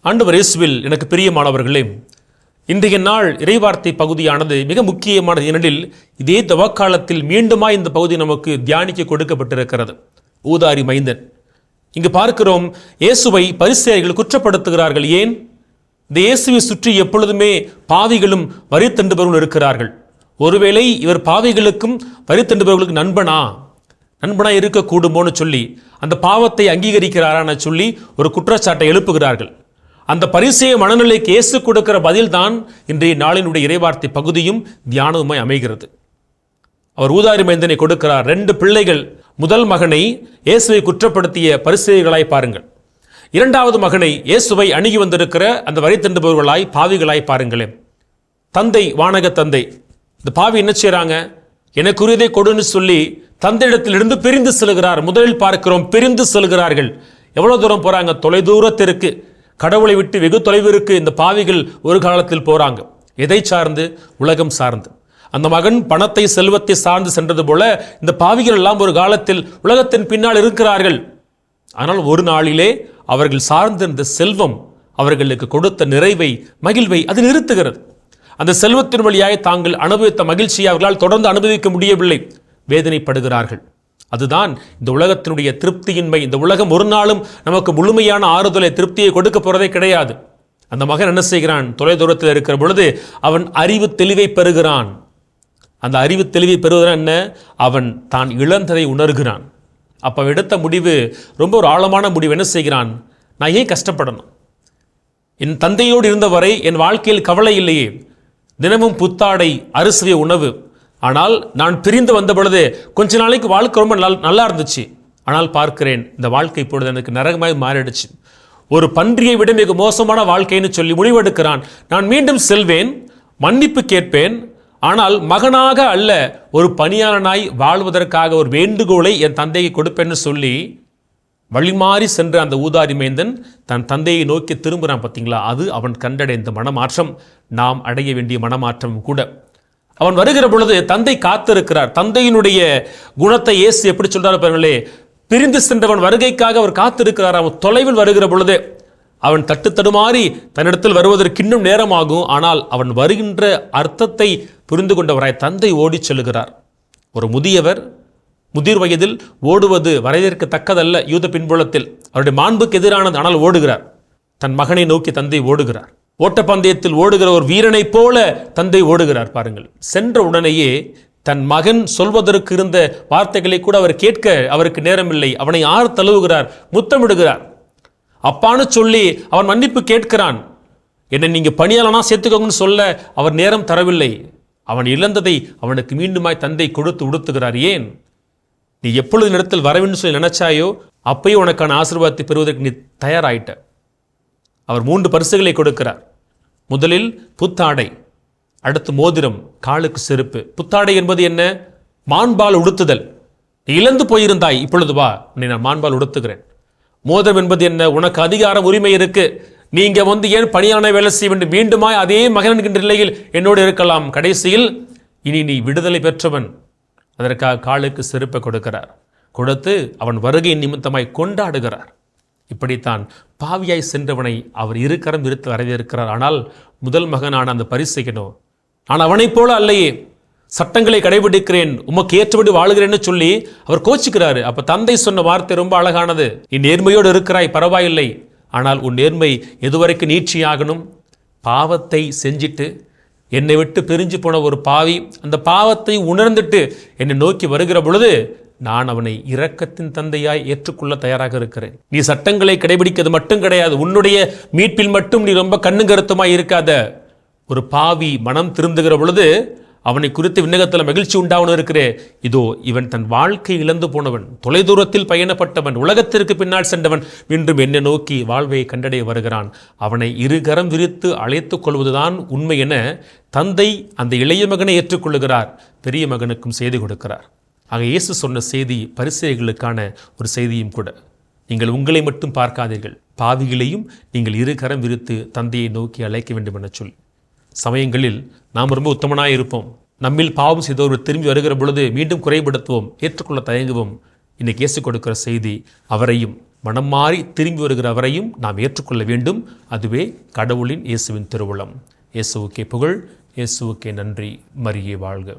ஆண்டவர் இயேசுவில் எனக்கு பிரியமானவர்களே, இன்றைய நாள் இறைவார்த்தை பகுதியானது மிக முக்கியமானது. ஏனெனில் இதே தவக்காலத்தில் மீண்டுமா இந்த பகுதி நமக்கு தியானிக்க கொடுக்கப்பட்டிருக்கிறது. ஊதாரி மைந்தன். இங்கு பார்க்கிறோம், இயேசுவை பரிசேயர்கள் குற்றப்படுத்துகிறார்கள். ஏன்? இந்த இயேசுவை சுற்றி எப்பொழுதுமே பாவிகளும் வரி தண்டுபவர்களும் இருக்கிறார்கள். ஒருவேளை இவர் பாவிகளுக்கும் வரி தண்டுபவர்களுக்கு நண்பனா இருக்கக்கூடுமோன்னு சொல்லி அந்த பாவத்தை அங்கீகரிக்கிறாரான்னு சொல்லி ஒரு குற்றச்சாட்டை எழுப்புகிறார்கள். அந்த பரிசேய மனநிலைக்கு இயேசு கொடுக்கிற பதில்தான் இன்றைய நாளினுடைய இறைவார்த்தை பகுதியும் தியானவுமாய் அமைகிறது. அவர் ஊதாரி மைந்தனை கொடுக்கிறார். 2 பிள்ளைகள். முதல் மகனை இயேசுவை குற்றப்படுத்திய பரிசேயர்களாய் பாருங்கள். 2வது மகனை இயேசுவை அணுகி வந்திருக்கிற அந்த வரி தண்டுபவர்களாய் பாவிகளாய் பாருங்களேன். தந்தை, வானக தந்தை, இந்த பாவி என்ன செய்யறாங்க? எனக்குரியதை கொடுன்னு சொல்லி தந்தையிடத்திலிருந்து பிரிந்து செல்கிறார். முதலில் பார்க்கிறோம், பிரிந்து செல்கிறார்கள். எவ்வளவு தூரம் போறாங்க? தொலைதூரத்திற்கு, கடவுளை விட்டு வெகு தொலைவிற்கு இந்த பாவிகள் ஒரு காலத்தில் போறாங்க. எதை சார்ந்து? உலகம் சார்ந்து. அந்த மகன் பணத்தை, செல்வத்தை சார்ந்து சென்றது போல இந்த பாவிகள் எல்லாம் ஒரு காலத்தில் உலகத்தின் பின்னால் இருக்கிறார்கள். ஆனால் ஒரு நாளிலே அவர்கள் சார்ந்திருந்த செல்வம் அவர்களுக்கு கொடுத்த நிறைவை, மகிழ்வை அது நிறுத்துகிறது. அந்த செல்வத்தின் வழியாக தாங்கள் அனுபவித்த மகிழ்ச்சியை அவர்களால் தொடர்ந்து அனுபவிக்க முடியவில்லை. வேதனைப்படுகிறார்கள். அதுதான் இந்த உலகத்தினுடைய திருப்தியின்மை. இந்த உலகம் ஒரு நாளும் நமக்கு முழுமையான ஆறுதலை, திருப்தியை கொடுக்க போறதே கிடையாது. அந்த மகன் என்ன செய்கிறான்? தொலைதூரத்தில் இருக்கிற பொழுது அவன் அறிவு தெளிவை பெறுகிறான். அந்த அறிவு தெளிவை பெறுவதன் என்ன? அவன் தான் இழந்ததை உணர்கிறான். அப்போ எடுத்த முடிவு ரொம்ப ஒரு ஆழமான முடிவு. என்ன செய்கிறான்? நான் ஏன் கஷ்டப்படணும்? என் தந்தையோடு இருந்தவரை என் வாழ்க்கையில் கவலை இல்லையே. தினமும் புத்தாடை, அறுசுவை உணவு. ஆனால் நான் பிரிந்து வந்த பொழுது கொஞ்ச நாளைக்கு வாழ்க்கை ரொம்ப நல்லா இருந்துச்சு. ஆனால் பார்க்கிறேன், இந்த வாழ்க்கை இப்பொழுது எனக்கு நரகமாய் மாறிடுச்சு. ஒரு பன்றியை விட மிக மோசமான வாழ்க்கைன்னு சொல்லி முடிவெடுக்கிறான். நான் மீண்டும் செல்வேன், மன்னிப்பு கேட்பேன், ஆனால் மகனாக அல்ல, ஒரு பணியாளனாய் வாழ்வதற்காக ஒரு வேண்டுகோளை என் தந்தையை கொடுப்பேன்னு சொல்லி வழிமாறி சென்ற அந்த ஊதாரி மைந்தன் தன் தந்தையை நோக்கி திரும்புகிறான். பார்த்தீங்களா? அது அவன் கண்டடைந்த மனமாற்றம், நாம் அடைய வேண்டிய மனமாற்றம் கூட. அவன் வருகிற பொழுது தந்தை காத்திருக்கிறார். தந்தையினுடைய குணத்தை இயேசு எப்படி சொல்றாரு பாருங்களே. பிரிந்து சென்றவன் வருகைக்காக அவர் காத்திருக்கிறார். அவன் தொலைவில் வருகிற பொழுது அவன் தட்டு தடுமாறி தன்னிடத்தில் வருவதற்கு இன்னும் நேரமாகும். ஆனால் அவன் வருகின்ற அர்த்தத்தை புரிந்து கொண்டவராய் தந்தை ஓடி செல்கிறார். ஒரு முதிர் வயதில் ஓடுவது வரையறுக்கத்தக்கதல்ல. யூத பின்புலத்தில் அவருடைய மாண்புக்கு எதிரானது. ஆனால் ஓடுகிறார். தன் மகனை நோக்கி தந்தை ஓடுகிறார். ஓட்டப்பந்தயத்தில் ஓடுகிற ஒரு வீரனைப் போல தந்தை ஓடுகிறார். பாருங்கள், சென்ற உடனேயே தன் மகன் சொல்வதற்கு இருந்த வார்த்தைகளை கூட அவர் கேட்க அவருக்கு நேரமில்லை. அவனை ஆறு தழுவுகிறார், முத்தமிடுகிறார். அப்பான்னு சொல்லி அவன் மன்னிப்பு கேட்கிறான். என்னை நீங்க பணியாளனா சேர்த்துக்கோங்கன்னு சொல்ல அவர் நேரம் தரவில்லை. அவன் இழந்ததை அவனுக்கு மீண்டுமாய் தந்தை கொடுத்து உடுத்துகிறார். ஏன்? நீ எப்பொழுது இடத்தில் வரவேன்னு சொல்லி நினைச்சாயோ அப்பயும் உனக்கான ஆசீர்வாதத்தை பெறுவதற்கு நீ தயாராயிட்ட. அவர் 3 பரிசுகளை கொடுக்கிறார். முதலில் புத்தாடை, அடுத்து மோதிரம், காலுக்கு செருப்பு. புத்தாடை என்பது என்ன? மான்பால் உடுத்துதல். நீ இழந்து போயிருந்தாய், இப்பொழுது வா, உன்னை நான் மான்பால் உடுத்துகிறேன். மோதிரம் என்பது என்ன? உனக்கு அதிகாரம், உரிமை இருக்கு. நீங்க ஏன் பணியான வேலை செய்ய வேண்டும்? மீண்டுமாய் அதே மகன் என்கின்ற நிலையில் என்னோடு இருக்கலாம். கடைசியில் இனி நீ விடுதலை பெற்றவன். அதற்காக காலுக்கு செருப்பை கொடுக்கிறார். கொடுத்து அவன் வருகை நிமித்தமாய் கொண்டாடுகிறார். இப்படித்தான் பாவியாய் சென்றவனை அவர் இருக்கரம் விரித்து வரவேற்கிறார். ஆனால் முதல் மகனான அந்த பரிசேயனோ, நான் அவனைப் போல அல்லையே, சட்டங்களை கடைபிடிக்கிறேன், உமக்கு ஏற்றபடி வாழுகிறேன்னு சொல்லி அவர் கோச்சிக்கிறாரு. அப்ப தந்தை சொன்ன வார்த்தை ரொம்ப அழகானது. நீ நேர்மையோடு இருக்கிறாய், பரவாயில்லை. ஆனால் உன் நேர்மை எதுவரைக்கும் நீட்சியாகணும்? பாவத்தை செஞ்சிட்டு என்னை விட்டு பிரிஞ்சு போன ஒரு பாவி அந்த பாவத்தை உணர்ந்துட்டு என்னை நோக்கி வருகிற பொழுது நான் அவனை இரக்கத்தின் தந்தையாய் ஏற்றுக்கொள்ள தயாராக இருக்கிறேன். நீ சட்டங்களை கடைபிடிக்கிறது மட்டும் கிடையாது, உன்னுடைய மீட்பில் மட்டும் நீ ரொம்ப கண்ணு கருத்துமாய் இருக்காத. ஒரு பாவி மனம் திருந்துகிற பொழுது அவனை குறித்து விண்ணகத்தில் மகிழ்ச்சி உண்டாவணும் இருக்கிறே. இதோ இவன் தன் வாழ்க்கை இழந்து போனவன், தொலைதூரத்தில் பயணப்பட்டவன், உலகத்திற்கு பின்னால் சென்றவன், மீண்டும் என்னை நோக்கி வாழ்வை கண்டடைய வருகிறான். அவனை இருகரம் விரித்து அழைத்துக் கொள்வதுதான் உண்மை என தந்தை அந்த இளைய மகனை ஏற்றுக்கொள்ளுகிறார். பெரிய மகனுக்கும் செய்தி கொடுக்கிறார். ஆக இயேசு சொன்ன செய்தி பரிசேயர்களுக்கான ஒரு செய்தியும் கூட. நீங்கள் உங்களை மட்டும் பார்க்காதீர்கள், பாவிகளையும் நீங்கள் இருகரம் விரித்து தந்தையை நோக்கி அழைக்க வேண்டும் என சொல்லி. சமயங்களில் நாம் ரொம்ப உத்தமனாய் இருப்போம். நம்மில் பாவம் செய்தவர்கள் திரும்பி வருகிற பொழுது மீண்டும் குறைபடுத்துவோம், ஏற்றுக்கொள்ள தயங்குவோம். இன்னைக்கு இயேசு கொடுக்கிற செய்தி அவரையும் மனம் மாறி திரும்பி வருகிறவரையும் நாம் ஏற்றுக்கொள்ள வேண்டும். அதுவே கடவுளின் இயேசுவின் திருவுளம். இயேசுவுக்கே புகழ், இயேசுவுக்கே நன்றி. மரியே வாழ்க.